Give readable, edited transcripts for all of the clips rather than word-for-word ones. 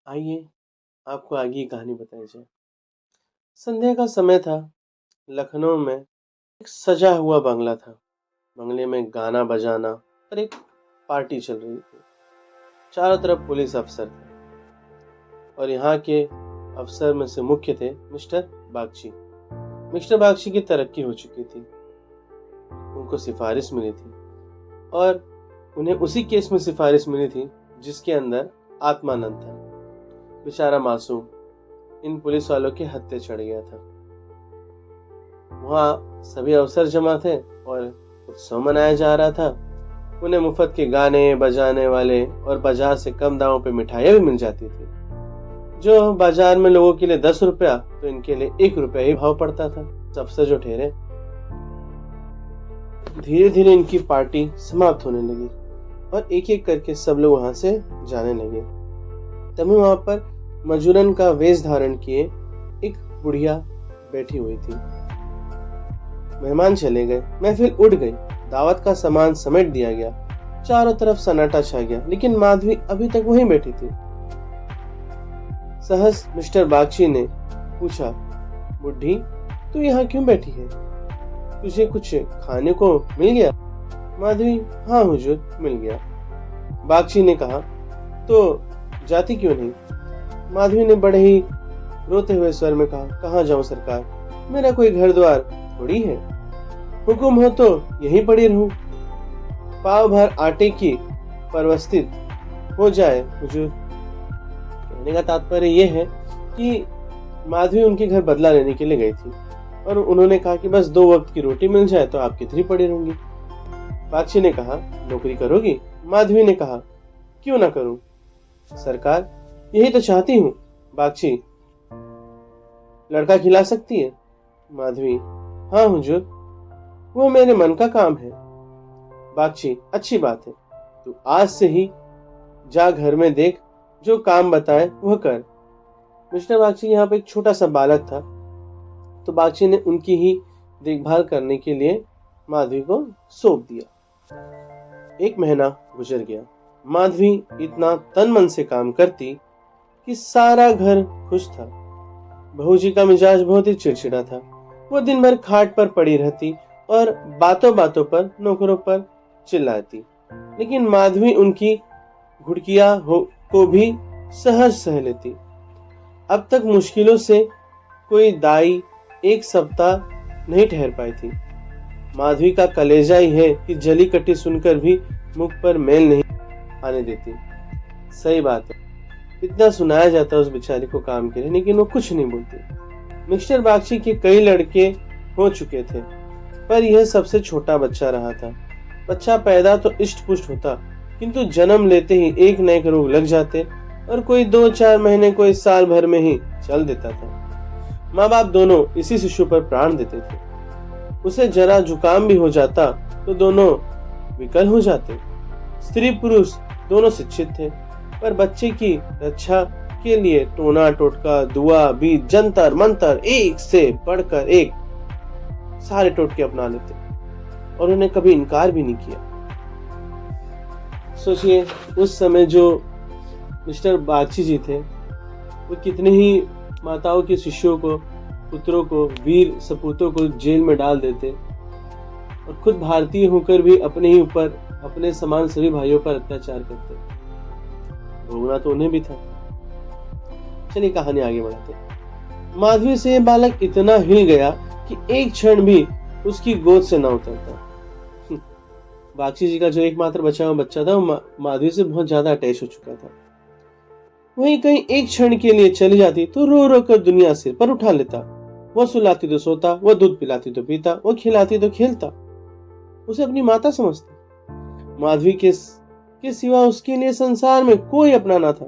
आइए आपको आगे की कहानी बताई जाए। संध्या का समय था। लखनऊ में एक सजा हुआ बंगला था। बंगले में गाना बजाना और एक पार्टी चल रही थी। चारों तरफ पुलिस अफसर थे और यहाँ के अफसर में से मुख्य थे मिस्टर बागची। मिस्टर बागची की तरक्की हो चुकी थी, उनको सिफारिश मिली थी और उन्हें उसी केस में सिफारिश मिली थी जिसके अंदर आत्मानंद था। बेचारा मासूम इन पुलिस वालों के हत्थे चढ़ गया था। वहाँ सभी अफसर जमा थे और उत्सव मनाया जा रहा था। उन्हें मुफ्त के गाने बजाने वाले और बाजार से कम दामों पे मिठाइयाँ भी मिल जाती थी। जो बाजार में लोगों के लिए 10 रुपया तो इनके लिए 1 रुपया ही भाव पड़ता था। अफसर जो ठहरे, धीरे धीरे इनकी पार्टी समाप्त होने लगी और एक एक करके सब लोग वहां से जाने लगे। तभी वहां पर मजूरन का वेश धारण किए एक बुढ़िया बैठी हुई थी। मेहमान चले गए, महफिल उड़ गई, दावत का सामान समेट दिया गया, चारों तरफ सन्नाटा छा गया, लेकिन माधवी अभी तक वहीं बैठी थी। सहस मिस्टर बागची ने पूछा, बुढ़ी तू यहाँ क्यों बैठी है? तुझे कुछ खाने को मिल गया? माधवी, हाँ हुजूर, मिल गया। बागची ने कहा, तो जाती क्यों नहीं? माधवी ने बड़े ही रोते हुए स्वर में कहा, कहाँ जाऊं सरकार, मेरा कोई घर द्वार थोड़ी है, हुक्म हो तो यहीं पड़ी रहूं। पाव भर आटे की परवस्थित हो जाए हुजूर। कहने का तात्पर्य यह है कि माधवी उनके घर बदला लेने के लिए गई थी और उन्होंने कहा कि बस 2 वक्त की रोटी मिल जाए तो आप कितनी पड़ी रहूंगी। बागची ने कहा, नौकरी करोगी? माधवी ने कहा, क्यों ना करूं सरकार, यही तो चाहती हूँ। बागची, लड़का खिला सकती है? माधवी, हाँ हुजूर, वो मेरे मन का काम है। बागची, अच्छी बात है, तू आज से ही जा घर में देख, जो काम बताए वह कर। मिस्टर बागची यहाँ पे एक छोटा सा बालक था, तो बागची ने उनकी ही देखभाल करने के लिए माधवी को सौंप दिया। 1 महीना गुजर गया। माधवी इतना तन मन से काम करती कि सारा घर खुश था। बहू जी का मिजाज बहुत ही चिड़चिड़ा था। वो दिन भर खाट पर पड़ी रहती और बातों बातों पर नौकरों पर चिल्लाती, लेकिन माधवी उनकी घुड़कियां को भी सहज सह लेती। अब तक मुश्किलों से कोई दाई 1 सप्ताह नहीं ठहर पाई थी। माधवी का कलेजा ही है कि जली कटी सुनकर भी मुख पर मेल नहीं आने देती। सही बात है, इतना सुनाया जाता उस बेचारी को काम के लिए, लेकिन वो कुछ नहीं बोलती। मिस्टर बागची के कई लड़के हो चुके थे, पर यह सबसे छोटा बच्चा रहा था। बच्चा पैदा तो इष्ट पुष्ट होता, किंतु जन्म लेते ही एक न एक रोग लग जाते और कोई 2-4 महीने कोई साल भर में ही चल देता था। माँ बाप दोनों इसी शिशु पर प्राण देते थे। उसे जरा जुकाम भी हो जाता तो दोनों विकल हो जाते। स्त्री पुरुष दोनों शिक्षित थे, पर बच्चे की रक्षा के लिए टोना टोटका दुआ बीज जंतर मंतर एक से बढ़कर एक सारे टोटके अपना लेते और उन्हें कभी इनकार भी नहीं किया। सोचिए उस समय जो मिस्टर बागची जी थे, वो कितने ही माताओं के शिष्यों को, पुत्रों को, वीर सपूतों को जेल में डाल देते और खुद भारतीय होकर भी अपने ही ऊपर, अपने समान सभी भाइयों पर अत्याचार करते। भोगना तो उन्हें भी था। चलिए कहानी आगे बढ़ाते। माधवी से यह बालक इतना हिल गया कि एक क्षण भी उसकी गोद से न उतरता। बागची जी का जो एकमात्र बचा हुआ बच्चा था, वो माधवी से बहुत ज्यादा अटैच हो चुका था। वहीं कहीं एक क्षण के लिए चली जाती तो रो रो कर दुनिया सिर पर उठा लेता। वह सुलाती तो सोता, वह दूध पिलाती तो पीता, वह खिलाती तो खेलता, उसे अपनी माता समझता। माधवी के सिवा उसके लिए संसार में कोई अपना ना था।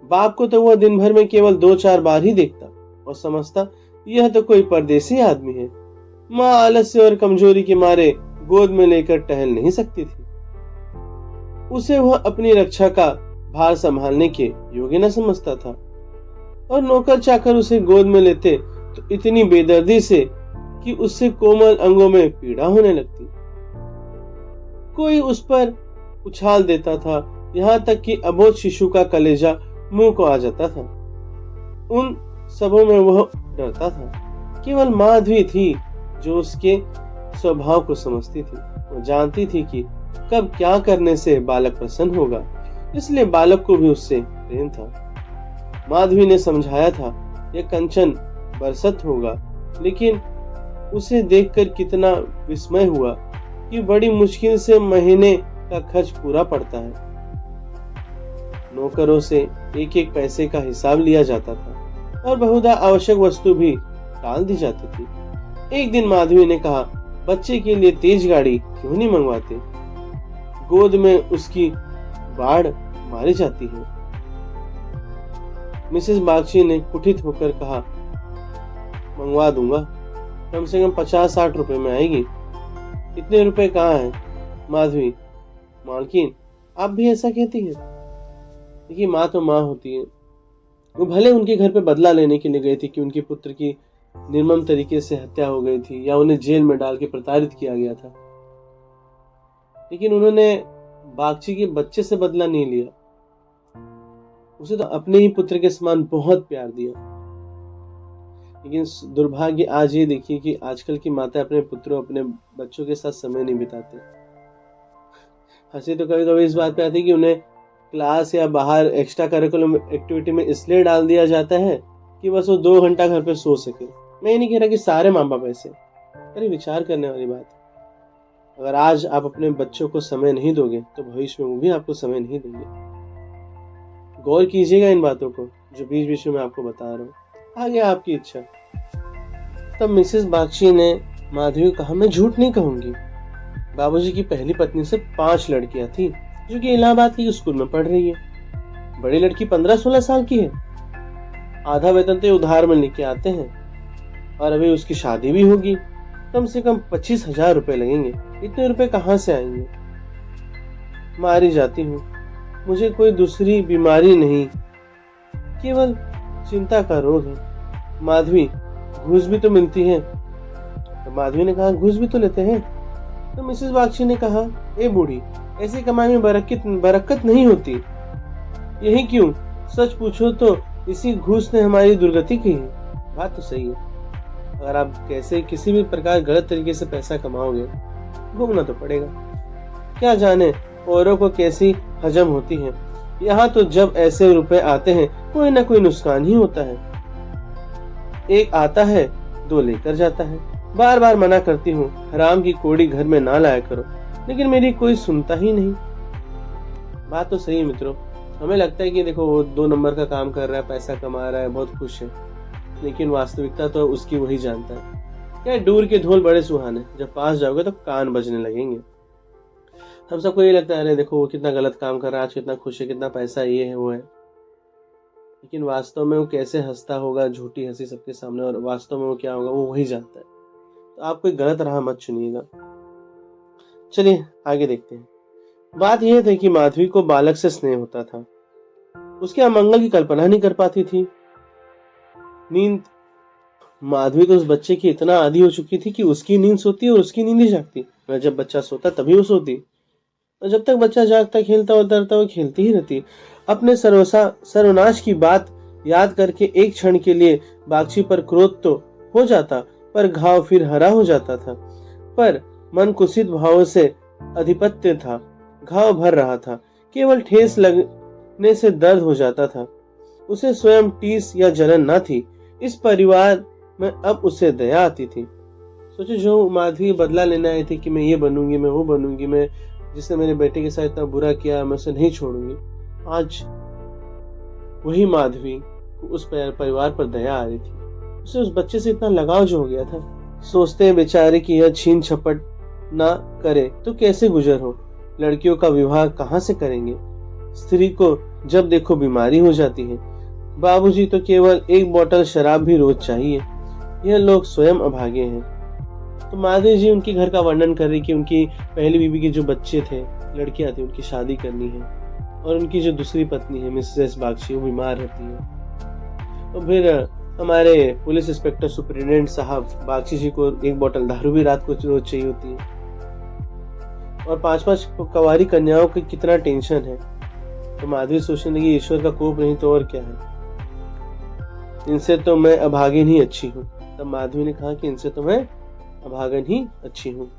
बाप को तो वह दिन भर में केवल 2-4 बार ही देखता और समझता यह तो कोई परदेसी आदमी है। माँ आलस्य और कमजोरी के मारे गोद में लेकर टहल नहीं सकती थी। उसे वह अपनी रक्षा का भार संभालने के योग्य न समझता था और नौकर चाकर उसे गोद में लेते तो इतनी बेदर्दी से कि उससे कोमल अंगों में पीड़ा होने लगती। कोई उस पर उछाल देता था, यहाँ तक कि अबोध शिशु का कलेजा मुंह को आ जाता था। उन सबों में वह डरता था। केवल माधवी थी जो उसके स्वभाव को समझती थी। वो जानती थी कि कब क्या करने से बालक प्रसन्न होगा, इसलिए बालक को भी उससे प्रेम था। माधवी ने समझाया था यह कंचन बरसत होगा, लेकिन उसे देखकर कितना विस्मय हुआ कि बड़ी मुश्किल से महीने का खर्च पूरा पड़ता है। नौकरों से एक एक पैसे का हिसाब लिया जाता था और बहुधा आवश्यक वस्तु भी टाल दी जाती थी। एक दिन माधवी ने कहा, बच्चे के लिए तेज गाड़ी क्यों नहीं मंगवाते? गोद में उसकी बाढ़ मारी जाती है। मिसेस बागची ने कुटित होकर कहा, मंगवा दूंगा, कम से कम 50-60 रुपए में आएगी। इतने रुपए कहाँ हैं? माधवी, मालकिन आप भी ऐसा कहती हैं? देखिए, माँ तो माँ होती है। वो भले उनके घर पे बदला लेने के लिए गई थी कि उनके पुत्र की निर्मम तरीके से हत्या हो गई थी या उन्हें जेल में डाल के प्रताड़ित किया गया था, लेकिन उन्होंने बागची के बच्चे से बदला नहीं लिया। उसे तो अपने ही पुत्र के समान बहुत प्यार दिया। लेकिन दुर्भाग्य आज ये देखिए कि आजकल की माता अपने पुत्रों, अपने बच्चों के साथ समय नहीं बिताते। हंसी तो कभी कभी इस बात पे आती है कि उन्हें क्लास या बाहर एक्स्ट्रा करिकुलम एक्टिविटी में इसलिए डाल दिया जाता है कि बस वो 2 घंटा घर पे सो सके। मैं ये नहीं कह रहा कि सारे माँ बाप ऐसे, अरे विचार करने वाली बात है। अगर आज आप अपने बच्चों को समय नहीं दोगे तो भविष्य में वो भी आपको समय नहीं देंगे। गौर कीजिएगा इन बातों को जो बीच बीच में मैं आपको बता रहा हूँ, आगे आपकी इच्छा। तब मिसेस बागची ने माधवी को कहा, मैं झूठ नहीं कहूंगी, बाबूजी की पहली पत्नी से 5 लड़कियां थी जो कि इलाहाबाद की स्कूल में पढ़ रही है। बड़ी लड़की 15-16 साल की है। आधा वेतन तो उधार में लेके आते हैं और अभी उसकी शादी भी होगी। कम से कम 25,000 रुपए लगेंगे। इतने रुपए कहाँ से आएंगे? मारी जाती हूँ, मुझे कोई दूसरी बीमारी नहीं, केवल चिंता का रोग है। माधवी, घूस भी तो मिलती है। तो माधवी ने कहा, घूस भी तो लेते हैं। तो मिसेस बागची ने कहा, ए बूढ़ी, ऐसी कमाई में बरकत नहीं होती। यही क्यों? सच पूछो तो इसी घूस ने हमारी दुर्गति की है। बात तो सही है। अगर आप कैसे किसी भी प्रकार गलत तरीके से पैसा कमाओगे, भोगना तो पड़ेगा। क्या जाने औरों को कैसी हजम होती है। यहाँ तो जब ऐसे रुपए आते हैं कोई ना कोई नुकसान ही होता है। एक आता है, 2 लेकर जाता है। बार बार मना करती हूँ, हराम की कोड़ी घर में ना लाया करो, लेकिन मेरी कोई सुनता ही नहीं। बात तो सही है मित्रों। हमें लगता है कि देखो वो 2 नंबर का काम कर रहा है, पैसा कमा रहा है, बहुत खुश है, लेकिन वास्तविकता तो उसकी वही जानता है। क्या दूर के ढोल बड़े सुहाने, जब पास जाओगे तो कान बजने लगेंगे। हम सबको ये लगता है, अरे देखो वो कितना गलत काम कर रहा है, आज कितना खुश है, कितना पैसा ये है वो है, लेकिन वास्तव में वो कैसे हंसता होगा, झूठी हंसी सबके सामने, और वास्तव में वो क्या होगा वो वही जानता है। तो आप कोई गलत राह मत चुनिएगा। चलिए आगे देखते हैं। बात यह थी कि माधवी को बालक से स्नेह होता था। उसके अमंगल की कल्पना नहीं कर पाती थी। नींद, माधवी तो उस बच्चे की इतना आदी हो चुकी थी कि उसकी नींद सोती और उसकी नींद ही जागती। और जब बच्चा सोता तभी वो सोती, और जब तक बच्चा जागता, खेलता और डरता, वो खेलती ही रहती। अपने सर्वनाश की बात याद करके एक क्षण के लिए बागची पर क्रोध तो हो जाता, पर घाव फिर हरा हो जाता था। पर मन कुसित भावों से अधिपत्य था। घाव भर रहा था, केवल ठेस लगने से दर्द हो जाता था। उसे स्वयं टीस या जलन न थी। इस परिवार में अब उसे दया आती थी। सोचो, जो माधवी बदला लेने आई थी कि मैं ये बनूंगी, मैं वो बनूंगी, मैं जिसने मेरे बेटे के साथ इतना बुरा किया मैं उसे नहीं छोड़ूंगी, आज वही माधवी को उस परिवार पर दया आ रही थी। उसे उस बच्चे से इतना लगाव जो हो गया था। सोचते हैं बेचारे कि यह छीन छपट ना करे तो कैसे गुजर हो। लड़कियों का विवाह कहाँ से करेंगे? स्त्री को जब देखो बीमारी हो जाती है। बाबूजी तो केवल 1 बोतल शराब भी रोज चाहिए। यह लोग स्वयं अभागे हैं। तो माधवी जी उनके घर का वर्णन कर रही कि उनकी पहली बीवी के जो बच्चे थे, लड़कियां थी, उनकी शादी करनी है, और उनकी जो दूसरी पत्नी है मिसेस बागची, वो बीमार रहती है। तो फिर हमारे पुलिस इंस्पेक्टर सुपरिटेंडेंट साहब बागची जी को 1 बोतल दारू भी रात को रोज चाहिए होती है, और 5-5 कवारी कन्याओं की कितना टेंशन है। तो माधवी सोचने लगी ईश्वर का कोप नहीं तो और क्या है, इनसे तो मैं अभागिन ही अच्छी हूँ। तब माधवी ने कहा कि इनसे तो मैं अभागन ही अच्छी हूँ।